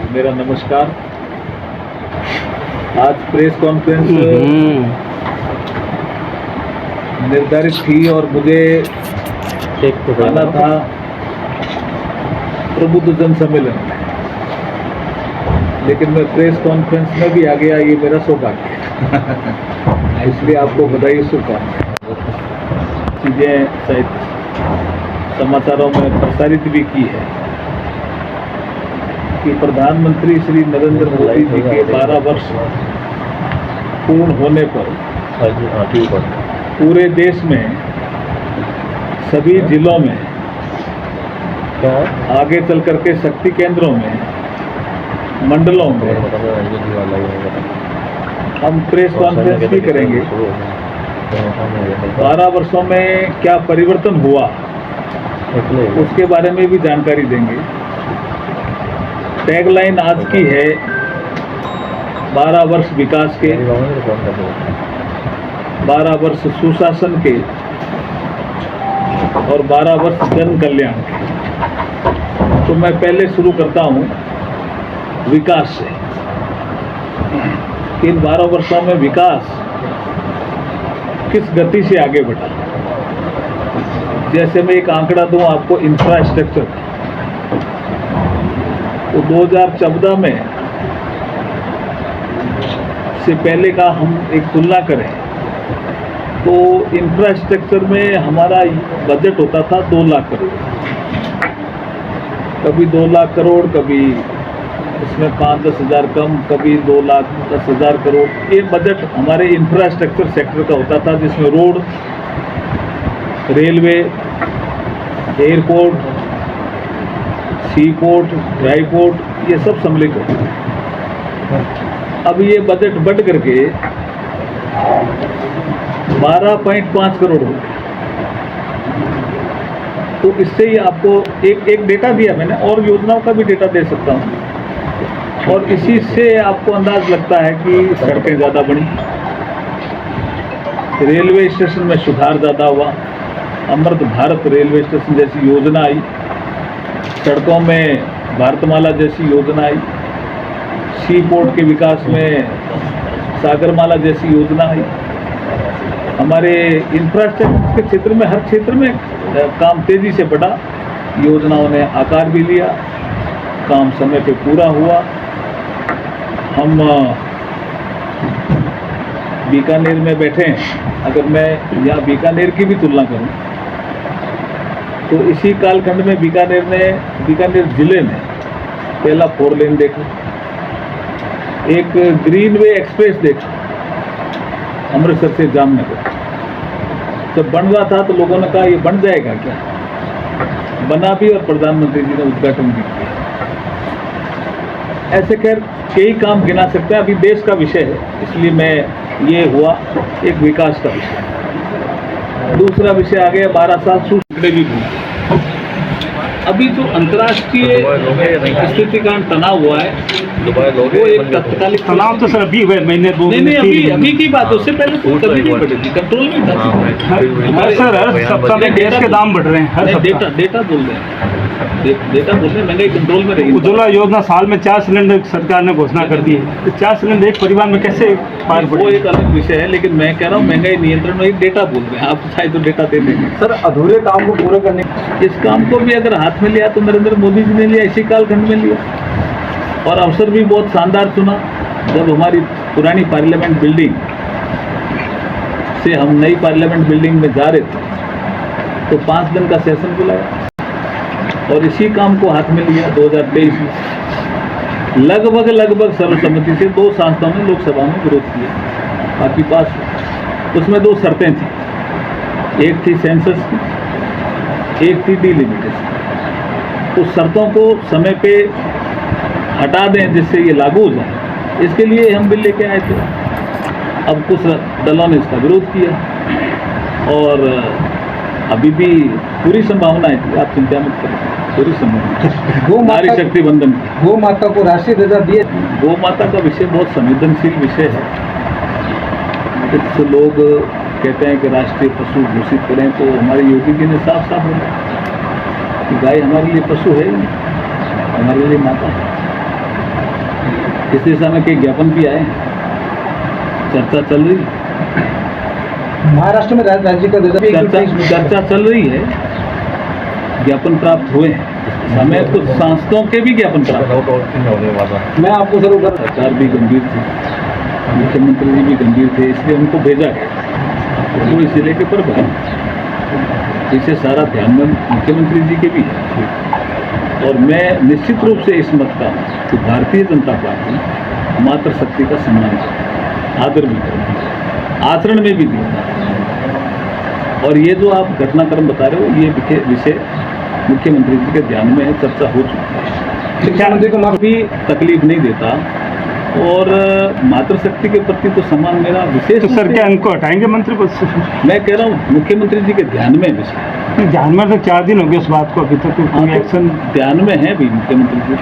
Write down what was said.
मेरा नमस्कार। आज प्रेस कॉन्फ्रेंस निर्धारित थी और मुझे आना था प्रबुद्ध जन सम्मेलन में, लेकिन मैं प्रेस कॉन्फ्रेंस में भी आ गया। ये मेरा सौभाग्य है। इसलिए आपको बधाई, शुभकामनाएं। चीज़ें शायद समाचारों में प्रसारित भी की है कि प्रधानमंत्री श्री नरेंद्र मोदी जी के 12 वर्ष पूर्ण होने पर पूरे देश में सभी जिलों में आगे चल करके शक्ति केंद्रों में, मंडलों में हम प्रेस कॉन्फ्रेंस भी करेंगे। 12 वर्षों में क्या परिवर्तन हुआ उसके बारे में भी जानकारी देंगे। टैगलाइन आज की है 12 वर्ष विकास के, 12 वर्ष सुशासन के और 12 वर्ष जन कल्याण के। तो मैं पहले शुरू करता हूं विकास से। इन 12 वर्षों में विकास किस गति से आगे बढ़ा। जैसे मैं एक आंकड़ा दूं आपको इंफ्रास्ट्रक्चर का, तो 2014 में से पहले का हम एक तुलना करें तो इंफ्रास्ट्रक्चर में हमारा बजट होता था 2 लाख करोड़, कभी 2 लाख करोड़, कभी इसमें 5-10 हज़ार कम, कभी 2,10,000 करोड़। ये बजट हमारे इंफ्रास्ट्रक्चर सेक्टर का होता था, जिसमें रोड, रेलवे, एयरपोर्ट, सी पोर्ट, ड्राई पोर्ट, ये सब सम्मिलित होते हैं। अब ये बजट बढ़ करके 12.5 करोड़ हो गया। तो इससे ही आपको एक डेटा दिया मैंने, और योजनाओं का भी डेटा दे सकता हूँ। और इसी से आपको अंदाज लगता है कि सड़कें ज़्यादा बनी, रेलवे स्टेशन में सुधार ज़्यादा हुआ, अमृत भारत रेलवे स्टेशन जैसी योजना आई, सड़कों में भारतमाला जैसी योजना आई, सी पोर्ट के विकास में सागरमाला जैसी योजना आई। हमारे इंफ्रास्ट्रक्चर के क्षेत्र में, हर क्षेत्र में काम तेजी से बढ़ा, योजनाओं ने आकार भी लिया, काम समय पे पूरा हुआ। हम बीकानेर में बैठे हैं, अगर मैं यहाँ बीकानेर की भी तुलना करूँ तो इसी कालखंड में बीकानेर जिले ने पहला 4 लेन देखा, एक ग्रीनवे एक्सप्रेस देखा अमृतसर से जामनगर। जब बन रहा था तो लोगों ने कहा ये बन जाएगा क्या, बना भी और प्रधानमंत्री जी ने उद्घाटन भी किया। ऐसे खैर कई काम गिना सकते हैं। अभी देश का विषय है, इसलिए मैं ये हुआ एक विकास का विषय। दूसरा विषय आ गया 12 साल सूखड़े भी भूल। अभी जो अंतर्राष्ट्रीय स्थिति का तनाव हुआ है वो एक तत्कालिक तनाव तो सर अभी हुए महीने 2 नहीं, अभी की बात। उससे पहले तो कभी नहीं बढ़ी थी, कंट्रोल में था। हमारे सर हर सप्ताह में गैस के दाम बढ़ रहे हैं, हर डेटा बोल रहे हैं, महंगाई कंट्रोल में रही। उज्ज्वला योजना साल में 4 सिलेंडर सरकार ने घोषणा कर दी है, तो 4 सिलेंडर एक परिवार में कैसे पार पड़े? वो एक अलग विषय है, लेकिन मैं कह रहा हूँ महंगाई नियंत्रण में डेटा बोल रहे हैं। आप चाहे तो डेटा दे देंगे। सर अधूरे काम को पूरा करने, इस काम को भी अगर हाथ में लिया तो नरेंद्र मोदी जी ने लिया, इसी कालखंड में लिया। और अवसर भी बहुत शानदार चुना। जब हमारी पुरानी पार्लियामेंट बिल्डिंग से हम नई पार्लियामेंट बिल्डिंग में जा रहे थे तो 5 दिन का सेशन बुलाया और इसी काम को हाथ में लिया। 2023 में लगभग सर्वसम्मति से 2 सांसदों ने लोकसभा में विरोध किया, बाकी पास। उसमें 2 शर्तें थी, एक थी सेंसस की, एक थी डिलिमिटेशन। उस शर्तों को समय पे हटा दें जिससे ये लागू हो जाए, इसके लिए हम बिल लेके आए थे। अब कुछ दलों ने इसका विरोध किया और अभी भी पूरी संभावना है, आप चिंता मत करें, पूरी संभावना। नारी शक्ति बंधन की गौ माता को राष्ट्रीय दर्जा दिए। गौ माता का विषय बहुत संवेदनशील विषय है। कुछ लोग कहते हैं कि राष्ट्रीय पशु घोषित करें, तो हमारे योगी जी ने साफ बोला कि गाय हमारे लिए पशु है, हमारे लिए माता है। इस दिशा में कई ज्ञापन भी आए हैं, चर्चा चल रही है। महाराष्ट्र में राज्य का चर्चा चल रही है, ज्ञापन प्राप्त हुए हैं। समय कुछ सांसदों के भी ज्ञापन प्राप्त हुए। मैं आपको जरूर कर सरकार भी गंभीर थी, मुख्यमंत्री जी भी गंभीर थे, इसलिए उनको भेजा गया। तो इस जिले के पर इसे सारा ध्यान में मुख्यमंत्री जी के भी है। और मैं निश्चित रूप से इस मत का कि भारतीय जनता पार्टी मातृशक्ति का सम्मान करे, आदर भी करे, आचरण में भी दिखता है। और ये जो आप घटनाक्रम बता रहे हो, ये विषय मुख्यमंत्री जी के ध्यान में है, चर्चा हो चुकी है। शिक्षा मंत्री को भी तकलीफ नहीं देता और मातृशक्ति के प्रति तो सम्मान मेरा विशेष। तो सर क्या इनको हटाएंगे मंत्री पद से? मैं कह रहा हूँ मुख्यमंत्री जी के ध्यान में विषय। ध्यान में तो 4 दिन हो गए उस बात को, अभी तक कोई एक्शन ध्यान में है भी मुख्यमंत्री जी।